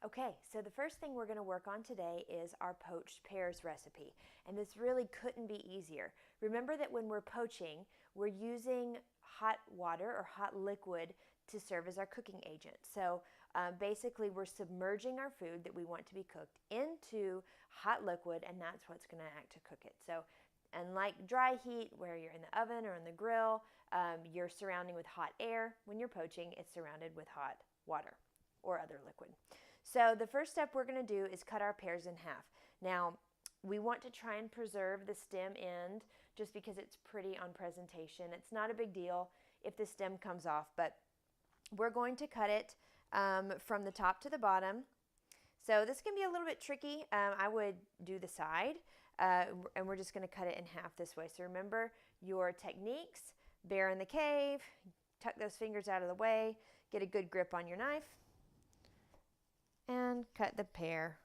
Okay, so the first thing we're going to work on today is our poached pears recipe. And this really couldn't be easier. Remember that when we're poaching, we're using hot water or hot liquid to serve as our cooking agent. So basically we're submerging our food that we want to be cooked into hot liquid, and that's what's going to act to cook it. So unlike dry heat where you're in the oven or on the grill, you're surrounding with hot air. When you're poaching, it's surrounded with hot water or other liquid. So the first step we're going to do is cut our pears in half. Now, we want to try and preserve the stem end just because it's pretty on presentation. It's not a big deal if the stem comes off, but we're going to cut it from the top to the bottom. So this can be a little bit tricky. I would do the side, and we're just going to cut it in half this way. So remember your techniques, bear in the cave, tuck those fingers out of the way, get a good grip on your knife, and cut the pear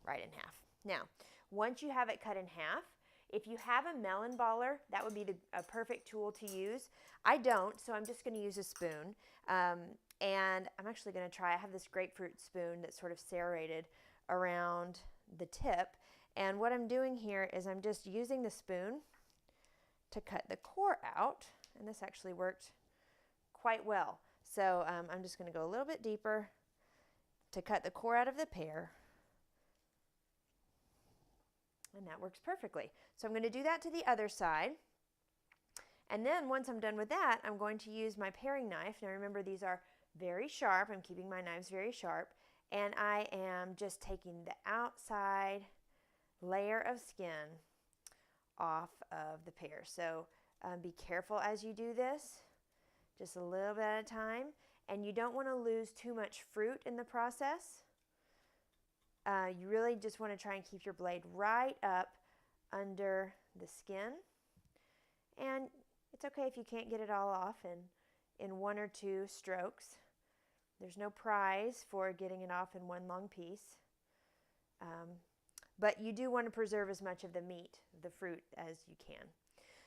right in half. Now, once you have it cut in half, if you have a melon baller, that would be a perfect tool to use. I don't, so I'm just going to use a spoon. And I'm actually going to try, I have this grapefruit spoon that's sort of serrated around the tip. And what I'm doing here is I'm just using the spoon to cut the core out. And this actually worked quite well. So I'm just going to go a little bit deeper to cut the core out of the pear. And that works perfectly. So I'm going to do that to the other side. And then once I'm done with that, I'm going to use my paring knife. Now remember, these are very sharp. I'm keeping my knives very sharp. And I am just taking the outside layer of skin off of the pear. So be careful as you do this, just a little bit at a time. And you don't want to lose too much fruit in the process. You really just want to try and keep your blade right up under the skin. And it's okay if you can't get it all off in one or two strokes. There's no prize for getting it off in one long piece. But you do want to preserve as much of the meat, the fruit, as you can.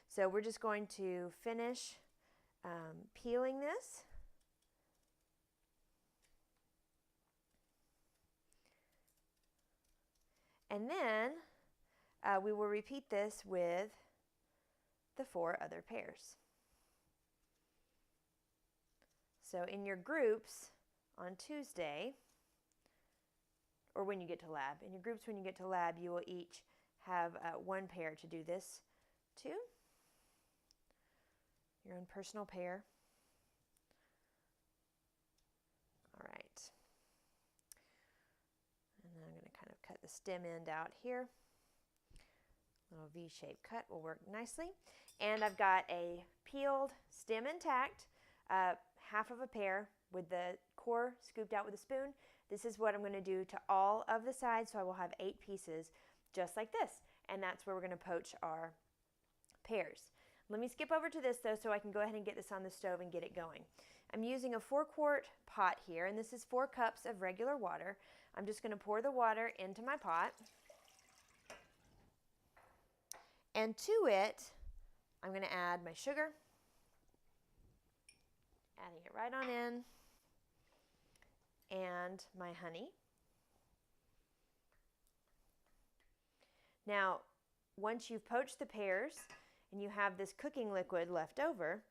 So we're just going to finish peeling this. And then we will repeat this with the 4 other pears. So in your groups on Tuesday, or when you get to lab, you will each have 1 pear to do this to. Your own personal pear. All right. And then I'm going to kind of cut the stem end out here. Little V-shaped cut will work nicely. And I've got a peeled stem intact, half of a pear with the core scooped out with a spoon. This is what I'm going to do to all of the sides, so I will have 8 pieces just like this. And that's where we're going to poach our pears. Let me skip over to this though so I can go ahead and get this on the stove and get it going. I'm using a 4-quart pot here, and this is 4 cups of regular water. I'm just going to pour the water into my pot. And to it, I'm going to add my sugar, adding it right on in, and my honey. Now, once you've poached the pears and you have this cooking liquid left over,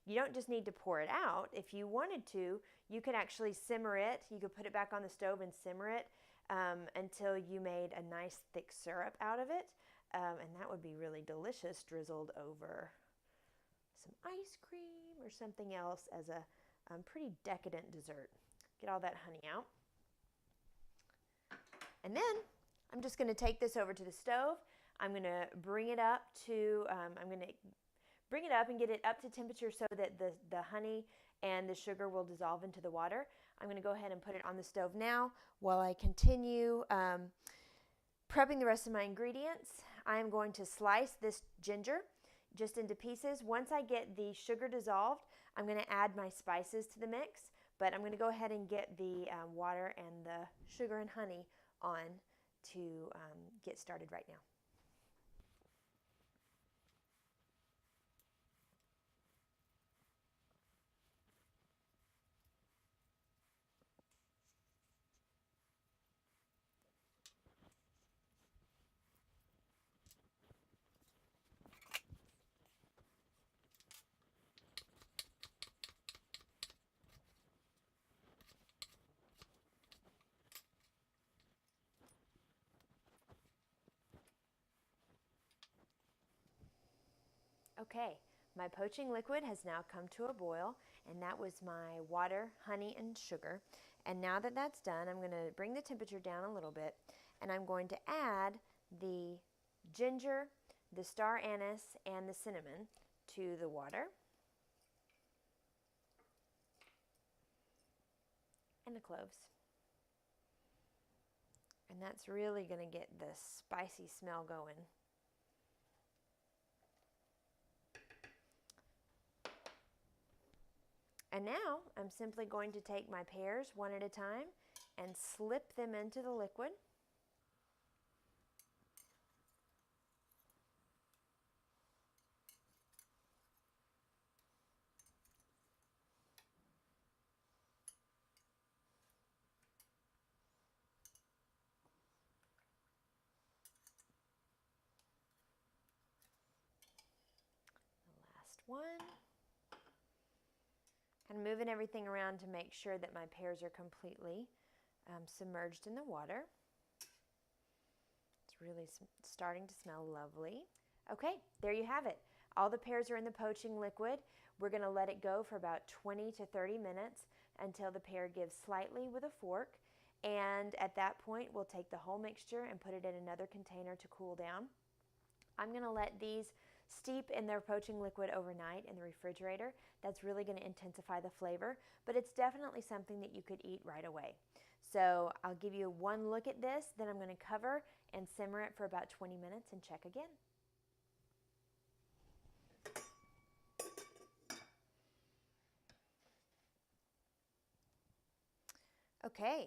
you don't just need to pour it out. If you wanted to, you could actually simmer it. You could put it back on the stove and simmer it until you made a nice thick syrup out of it. And that would be really delicious, drizzled over some ice cream or something else as a pretty decadent dessert. Get all that honey out. And then I'm just going to take this over to the stove. I'm going to bring it up and get it up to temperature so that the honey and the sugar will dissolve into the water. I'm going to go ahead and put it on the stove now while I continue prepping the rest of my ingredients. I'm going to slice this ginger just into pieces. Once I get the sugar dissolved, I'm going to add my spices to the mix, but I'm going to go ahead and get the water and the sugar and honey on to get started right now. Okay, my poaching liquid has now come to a boil, and that was my water, honey, and sugar. And now that that's done, I'm going to bring the temperature down a little bit, and I'm going to add the ginger, the star anise, and the cinnamon to the water. And the cloves. And that's really going to get the spicy smell going. And now I'm simply going to take my pears one at a time and slip them into the liquid. The last one. Kind of moving everything around to make sure that my pears are completely submerged in the water. It's really starting to smell lovely. Okay, there you have it. All the pears are in the poaching liquid. We're going to let it go for about 20 to 30 minutes until the pear gives slightly with a fork. And at that point, we'll take the whole mixture and put it in another container to cool down. I'm going to let these steep in their poaching liquid overnight in the refrigerator. That's really going to intensify the flavor, but it's definitely something that you could eat right away. So I'll give you one look at this, then I'm going to cover and simmer it for about 20 minutes and check again. Okay,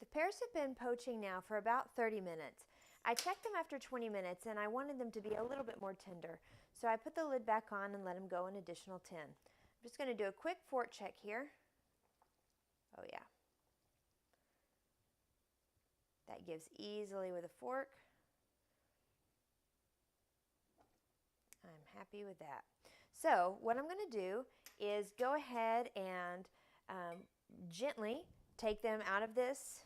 the pears have been poaching now for about 30 minutes. I checked them after 20 minutes and I wanted them to be a little bit more tender. So I put the lid back on and let them go an additional 10. I'm just going to do a quick fork check here. Oh yeah. That gives easily with a fork. I'm happy with that. So what I'm going to do is go ahead and gently take them out of this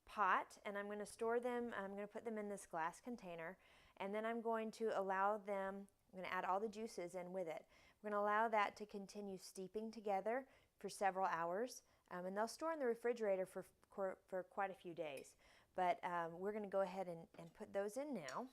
pot, and I'm going to store them. I'm going to put them in this glass container, and then I'm going to allow them, I'm going to add all the juices in with it. We're going to allow that to continue steeping together for several hours, and they'll store in the refrigerator for quite a few days. But we're going to go ahead and put those in now.